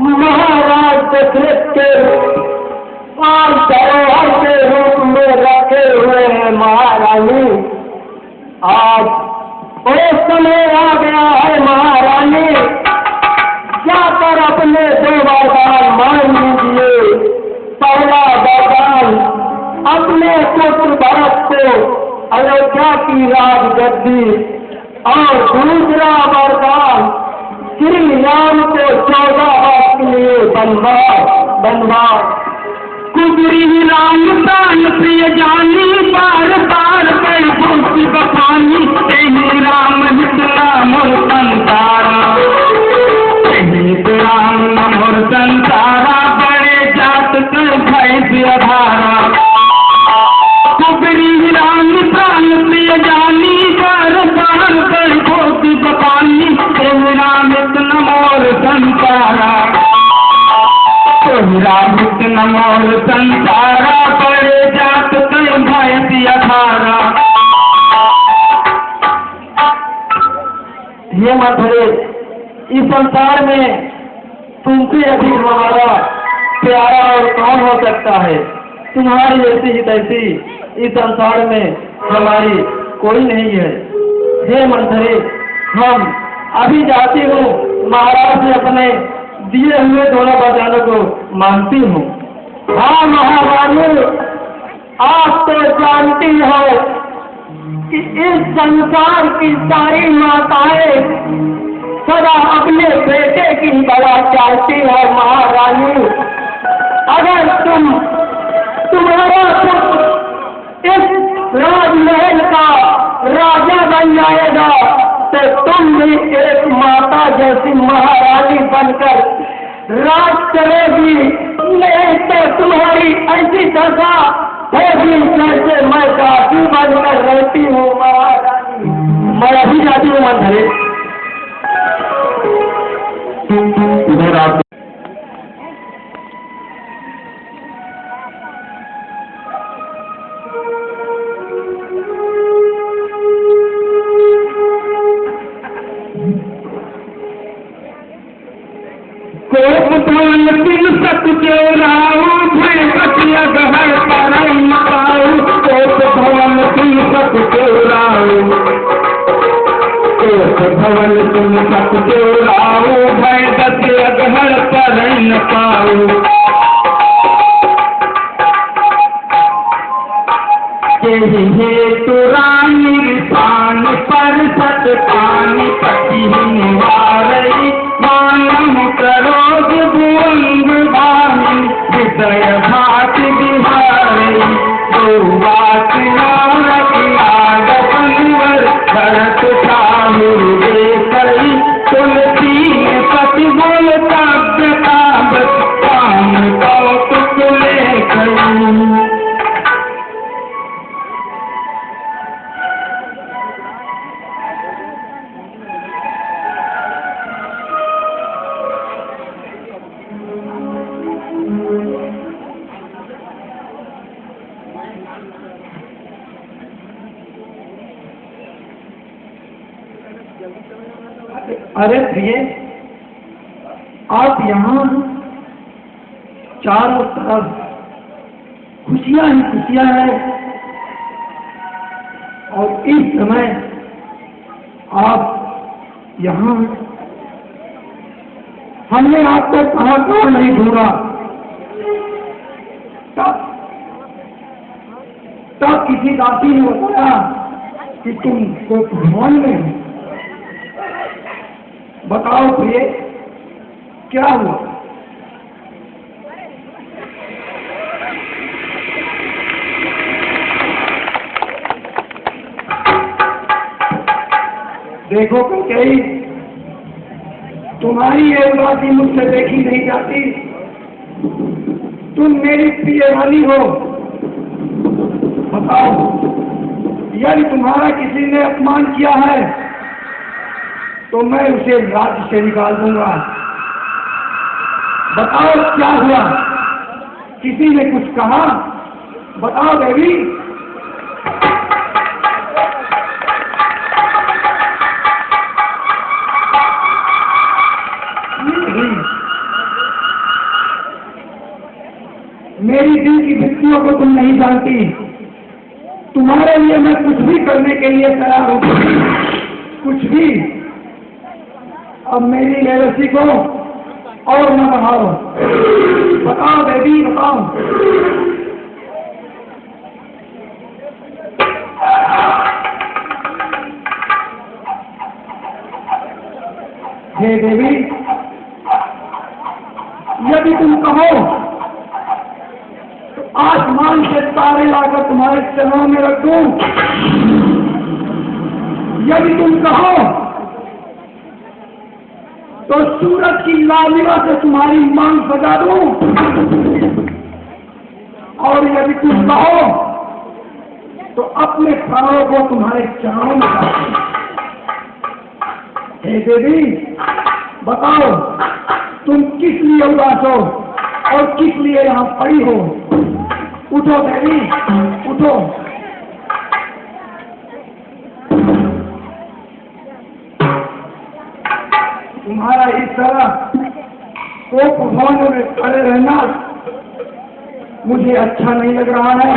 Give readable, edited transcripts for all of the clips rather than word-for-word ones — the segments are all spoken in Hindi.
महाराज दशरथ के पांच धरोहर के रूप में रखे हुए हैं महारानी। आज वो समय आ गया है महारानी, जाकर अपने दो वरदान मांग लीजिए। पहला वरदान, अपने पुत्र भरत को अयोध्या की राजगद्दी, और दूसरा वरदान, श्री राम को 14 वर्ष के लिए बनवास। कुबरी राम प्राण प्रिय जानी, बार बार कर भूति बखानी, तेहि राम हित मोर संतारा, तेहि राम मोर संतारा, बड़े जात कर भय सियाधारा। कुबरी राम प्राण प्रिय जानी, बार बार कर भूति बखानी, तेहि राम हित मोर संतारा, रामित नमोर संसारा, बड़े जात कई भय सियाधारा। ये मथुरे, इस संसार में तुमसे अधिक हमारा प्यारा और कौन हो सकता है। तुम्हारी ऐसी ही तैसी इस संसार में हमारी कोई नहीं है। हे मंथरे, हम अभी जाती हूँ, महाराज से अपने दिए हुए दोनों वरदानों को मानती हूँ। हाँ महारानी, आप तो जानती हो कि इस संसार की सारी माताएं सदा अपने बेटे की बड़ा चाहती है महारानी। अगर तुम्हारा पुत्र इस राजमहल का राजा बन जाएगा तो तुम भी एक माता जैसी महारानी बनकर राज करेगी। नहीं तो तुम्हारी ऐसी दशा होगी जैसे मैं दासी बनकर रहती हूँ महारानी। मैं अभी जाती हूँ मंथरे। सत चोराऊ भय बतिया गहर पर मकाऊ, कोट भवन तुम सत चोराऊ, कोट भवन तुम सत चोराऊ, भय बतिया गहर पर मकाऊ। हेतु रानी पान पर सत पानी पति निवारई, मानम करोग भुवंग भानी, विषय भात बिहारई। दो बात नारक नाग पंवर, भरत ठाकुर देखई, तुलसी पति बोल काव्य काबत, काम कौतुक लेखई। अरे प्रिय, आप यहाँ चारों तरफ खुशियाँ ही खुशियाँ हैं, और इस समय आप यहाँ, हमने आपको कहाँ नहीं ढूंढा। तब किसी दासी ने बताया कि तुम को भगवान में हो। बताओ प्रिय, क्या हुआ? देखो कैकेयी, तुम्हारी एक बात ही मुझसे देखी नहीं जाती। तुम मेरी प्रिय रानी हो। बताओ, यदि तुम्हारा किसी ने अपमान किया है तो मैं उसे राज्य से निकाल दूंगा। बताओ क्या हुआ? किसी ने कुछ कहा? बताओ देवी। मेरी दिल की वृत्तियों को तुम नहीं जानती। तुम्हारे लिए मैं कुछ भी करने के लिए तैयार हूँ, कुछ भी। अब मेरी लेवसी को और न बढ़ाओ। बताओ बेबी, बताओ। हे देवी, यदि तुम कहो तो आसमान से तारे लाकर तुम्हारे चरणों में रख दूं। यदि तुम कहो तो सूरज की लालिमा से तुम्हारी मांग सजा दूं। और यदि तुम कहो तो अपने प्राणों को तुम्हारे चरणों में डाल दूं। हे देवी, बताओ तुम किस लिए उदास हो और किस लिए यहाँ पड़ी हो? उठो देवी, उठो। तुम्हारा इस तरह कोप भवन में खड़े रहना मुझे अच्छा नहीं लग रहा है।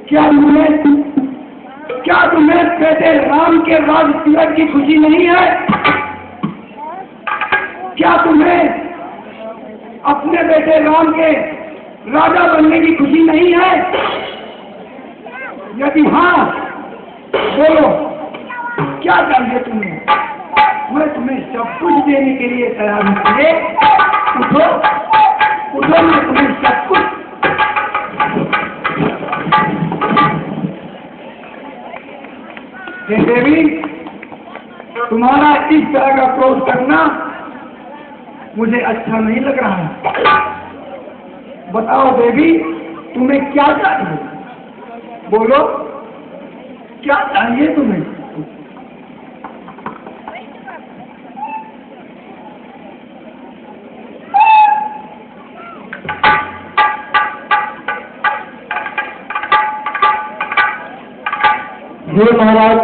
क्या तुम्हें बेटे राम के राज तिलक की खुशी नहीं है? क्या तुम्हें अपने बेटे राम के राजा बनने की खुशी नहीं है? यदि हाँ, बोलो क्या चाहिए तुम्हें? मैं तुम्हें सब कुछ देने के लिए तैयार हूँ। उठो, उठो, मैं तुम्हें सब कुछ। देवी, तुम्हारा इस तरह का क्रोध करना मुझे अच्छा नहीं लग रहा है। बताओ देवी, तुम्हें क्या चाहिए? बोलो, क्या चाहिए तुम्हें? हे महाराज,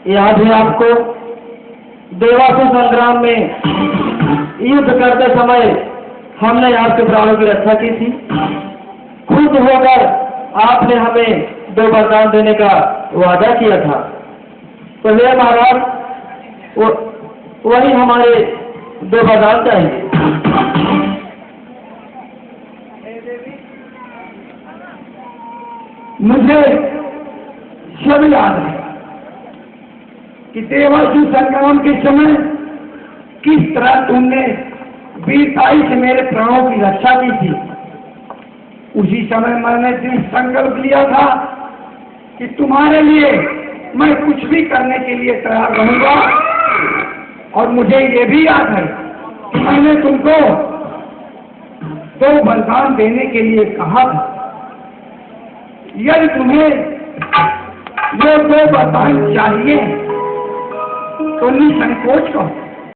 याद है आपको देवासुर संग्राम में युद्ध करते समय हमने आपके प्राणों की रक्षा की थी। खुद होकर आपने हमें 2 वरदान देने का वादा किया था। तो हे महाराज, वही हमारे 2 वरदान चाहिए। मुझे सब याद है कि देवासुर संग्राम के समय किस तरह तुमने वीरताई से मेरे प्राणों की रक्षा की थी। उसी समय मैंने दृढ़ संकल्प लिया था कि तुम्हारे लिए मैं कुछ भी करने के लिए तैयार रहूंगा। और मुझे ये भी याद है कि मैंने तुमको 2 वरदान देने के लिए कहा था। यदि तुम्हें ये 2 वरदान चाहिए तो निसंकोच कहो।